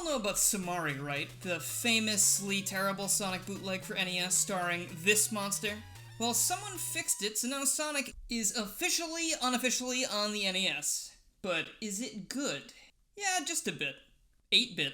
know about Somari, right? The famously terrible Sonic bootleg for NES starring this monster? Well, someone fixed it, so now Sonic is officially, unofficially on the NES. But is it good? Yeah, just a bit. 8-bit.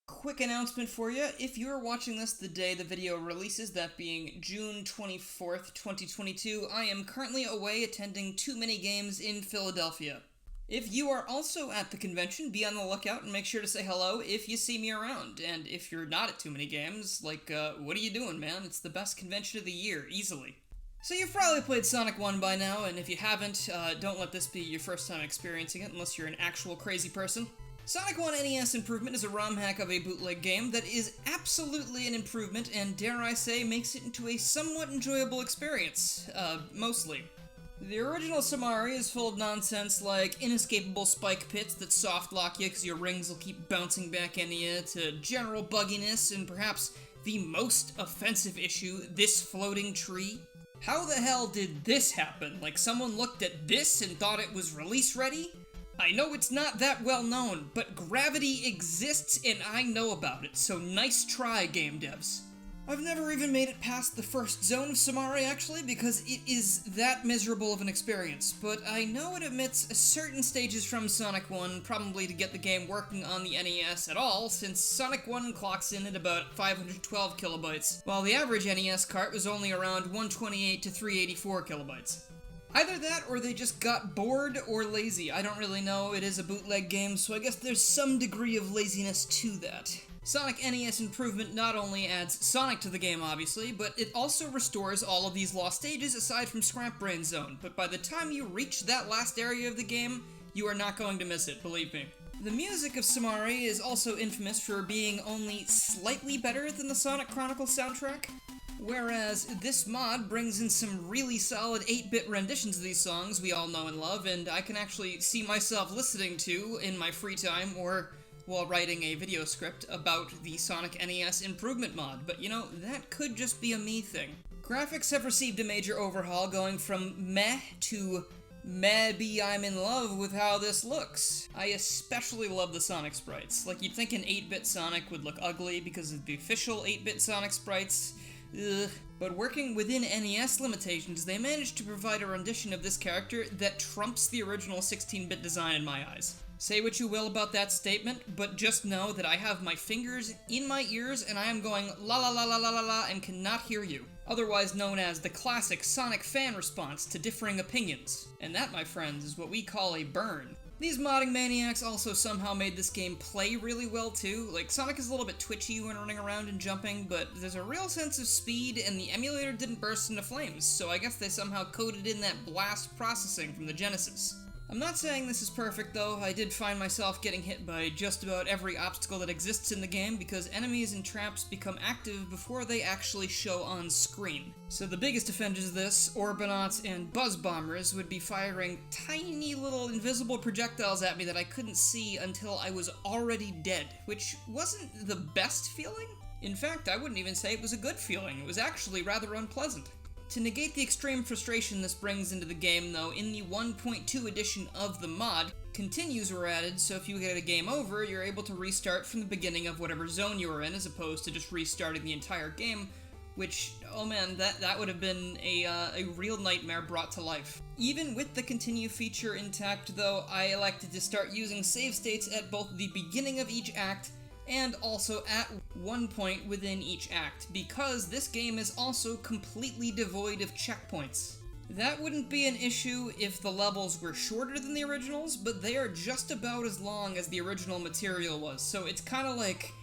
Quick announcement for you. If you're watching this the day the video releases, that being June 24th, 2022, I am currently away attending Too Many Games in Philadelphia. If you are also at the convention, be on the lookout and make sure to say hello if you see me around. And if you're not at Too Many Games, what are you doing, man? It's the best convention of the year, easily. So you've probably played Sonic 1 by now, and if you haven't, don't let this be your first time experiencing it unless you're an actual crazy person. Sonic 1 NES Improvement is a ROM hack of a bootleg game that is absolutely an improvement and, dare I say, makes it into a somewhat enjoyable experience. Mostly. The original Somari is full of nonsense like inescapable spike pits that soft lock you because your rings will keep bouncing back into you, to general bugginess, and perhaps the most offensive issue, this floating tree. How the hell did this happen? Like someone looked at this and thought it was release ready? I know it's not that well known, but gravity exists and I know about it, so nice try, game devs. I've never even made it past the first zone of Somari, actually, because it is that miserable of an experience, but I know it omits certain stages from Sonic 1, probably to get the game working on the NES at all, since Sonic 1 clocks in at about 512 kilobytes, while the average NES cart was only around 128 to 384 kilobytes. Either that, or they just got bored or lazy. I don't really know. It is a bootleg game, so I guess there's some degree of laziness to that. Sonic NES Improvement not only adds Sonic to the game, obviously, but it also restores all of these lost stages aside from Scrap Brain Zone. But by the time you reach that last area of the game, you are not going to miss it, believe me. The music of Somari is also infamous for being only slightly better than the Sonic Chronicles soundtrack. Whereas this mod brings in some really solid 8-bit renditions of these songs we all know and love, and I can actually see myself listening to in my free time or while writing a video script about the Sonic NES Improvement mod, but you know, that could just be a me thing. Graphics have received a major overhaul, going from meh to maybe I'm in love with how this looks. I especially love the Sonic sprites. Like, you'd think an 8-bit Sonic would look ugly because of the official 8-bit Sonic sprites. Ugh. But working within NES limitations, they managed to provide a rendition of this character that trumps the original 16-bit design in my eyes. Say what you will about that statement, but just know that I have my fingers in my ears and I am going la la la la la la la and cannot hear you. Otherwise known as the classic Sonic fan response to differing opinions. And that, my friends, is what we call a burn. These modding maniacs also somehow made this game play really well too. Like, Sonic is a little bit twitchy when running around and jumping, but there's a real sense of speed and the emulator didn't burst into flames, so I guess they somehow coded in that blast processing from the Genesis. I'm not saying this is perfect though. I did find myself getting hit by just about every obstacle that exists in the game because enemies and traps become active before they actually show on screen. So the biggest offenders of this, Orbinauts and Buzz Bombers, would be firing tiny little invisible projectiles at me that I couldn't see until I was already dead, which wasn't the best feeling. In fact, I wouldn't even say it was a good feeling. It was actually rather unpleasant. To negate the extreme frustration this brings into the game, though, in the 1.2 edition of the mod, continues were added, so if you get a game over, you're able to restart from the beginning of whatever zone you were in, as opposed to just restarting the entire game, which, oh man, that would have been a real nightmare brought to life. Even with the continue feature intact, though, I elected to start using save states at both the beginning of each act and also at one point within each act, because this game is also completely devoid of checkpoints. That wouldn't be an issue if the levels were shorter than the originals, but they are just about as long as the original material was, so it's kind of like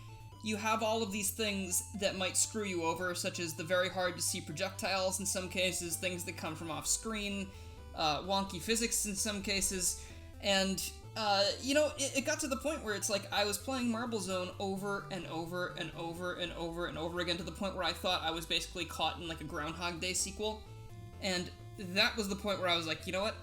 you have all of these things that might screw you over, such as the very hard to see projectiles in some cases, things that come from off screen, wonky physics in some cases, and it got to the point where it's like I was playing Marble Zone over and over and over and over and over again, to the point where I thought I was basically caught in like a Groundhog Day sequel. And that was the point where I was like, you know what?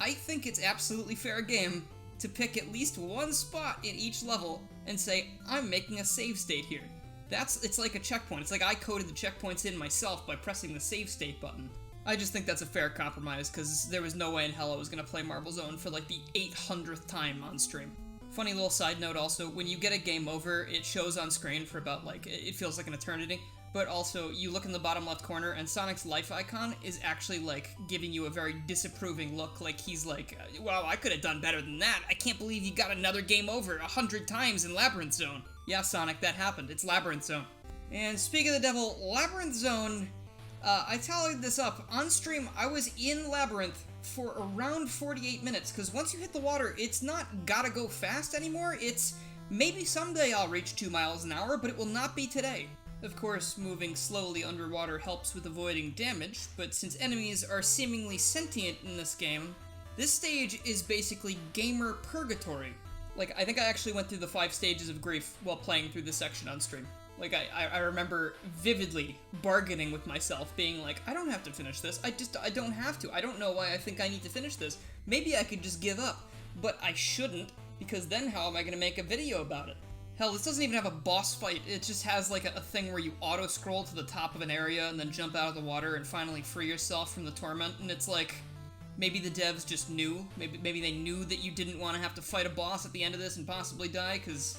I think it's absolutely fair game to pick at least one spot in each level and say, I'm making a save state here. It's like a checkpoint. It's like I coded the checkpoints in myself by pressing the save state button. I just think that's a fair compromise, because there was no way in hell I was going to play Marble Zone for like the 800th time on stream. Funny little side note also, when you get a game over, it shows on screen for about like, it feels like an eternity, but also you look in the bottom left corner and Sonic's life icon is actually like giving you a very disapproving look, like he's like, wow, I could have done better than that. I can't believe you got another game over 100 times in Labyrinth Zone. Yeah, Sonic, that happened. It's Labyrinth Zone. And speaking of the devil, Labyrinth Zone, I tallied this up. On stream, I was in Labyrinth for around 48 minutes, because once you hit the water, it's not gotta go fast anymore. It's maybe someday I'll reach 2 miles an hour, but it will not be today. Of course, moving slowly underwater helps with avoiding damage, but since enemies are seemingly sentient in this game, this stage is basically gamer purgatory. Like, I think I actually went through the 5 stages of grief while playing through this section on stream. Like, I remember vividly bargaining with myself, being like, I don't have to finish this. I don't have to. I don't know why I think I need to finish this. Maybe I could just give up. But I shouldn't, because then how am I gonna make a video about it? Hell, this doesn't even have a boss fight. It just has, like, a thing where you auto-scroll to the top of an area and then jump out of the water and finally free yourself from the torment, and it's like, maybe the devs just knew. Maybe they knew that you didn't want to have to fight a boss at the end of this and possibly die, because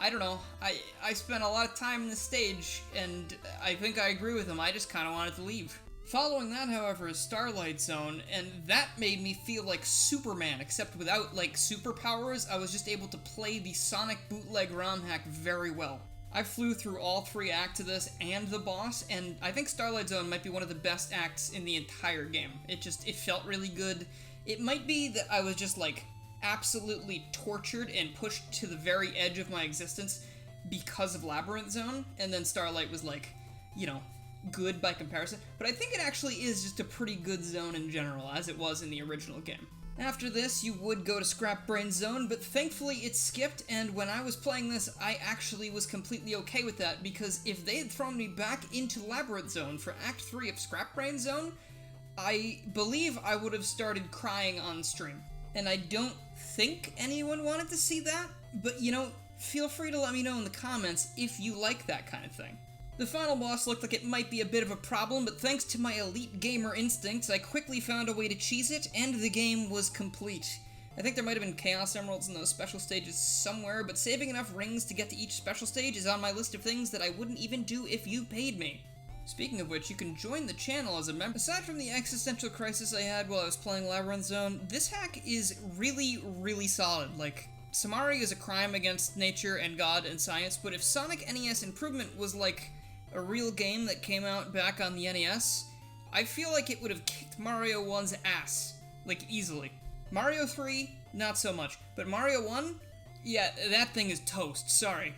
I don't know, I spent a lot of time in this stage, and I think I agree with him. I just kind of wanted to leave. Following that, however, is Starlight Zone, and that made me feel like Superman, except without, like, superpowers. I was just able to play the Sonic bootleg ROM hack very well. I flew through all 3 acts of this and the boss, and I think Starlight Zone might be one of the best acts in the entire game. It felt really good. It might be that I was just, like, absolutely tortured and pushed to the very edge of my existence because of Labyrinth Zone, and then Starlight was like, you know, good by comparison, but I think it actually is just a pretty good zone in general, as it was in the original game. After this, you would go to Scrap Brain Zone, but thankfully it skipped, and when I was playing this, I actually was completely okay with that, because if they had thrown me back into Labyrinth Zone for Act 3 of Scrap Brain Zone, I believe I would have started crying on stream. And I don't think anyone wanted to see that, but, you know, feel free to let me know in the comments if you like that kind of thing. The final boss looked like it might be a bit of a problem, but thanks to my elite gamer instincts, I quickly found a way to cheese it, and the game was complete. I think there might have been Chaos Emeralds in those special stages somewhere, but saving enough rings to get to each special stage is on my list of things that I wouldn't even do if you paid me. Speaking of which, you can join the channel as a member. Aside from the existential crisis I had while I was playing Labyrinth Zone, this hack is really, really solid. Like, Somari is a crime against nature and God and science, but if Sonic NES Improvement was like a real game that came out back on the NES, I feel like it would have kicked Mario 1's ass, like, easily. Mario 3, not so much, but Mario 1? Yeah, that thing is toast, sorry.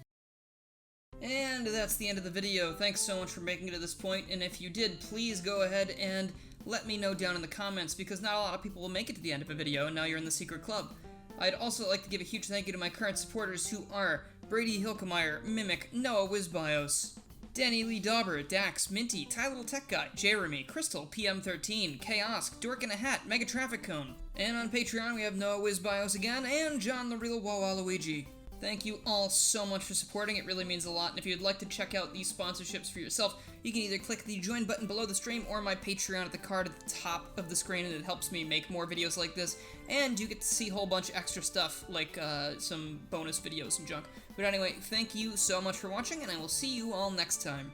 And that's the end of the video. Thanks so much for making it to this point, and if you did, please go ahead and let me know down in the comments, because not a lot of people will make it to the end of a video, and now you're in the secret club. I'd also like to give a huge thank you to my current supporters, who are Brady Hilkemeyer, Mimic, Noah Wizbios, Danny Lee Dauber, Dax, Minty, Ty Little Tech Guy, Jeremy, Crystal, PM13, Chaos, Dork in a Hat, Mega Traffic Cone. And on Patreon we have Noah Wizbios again, and John the Real Wawaluigi. Thank you all so much for supporting, it really means a lot, and if you'd like to check out these sponsorships for yourself, you can either click the join button below the stream or my Patreon at the card at the top of the screen, and it helps me make more videos like this, and you get to see a whole bunch of extra stuff, like some bonus videos and junk. But anyway, thank you so much for watching, and I will see you all next time.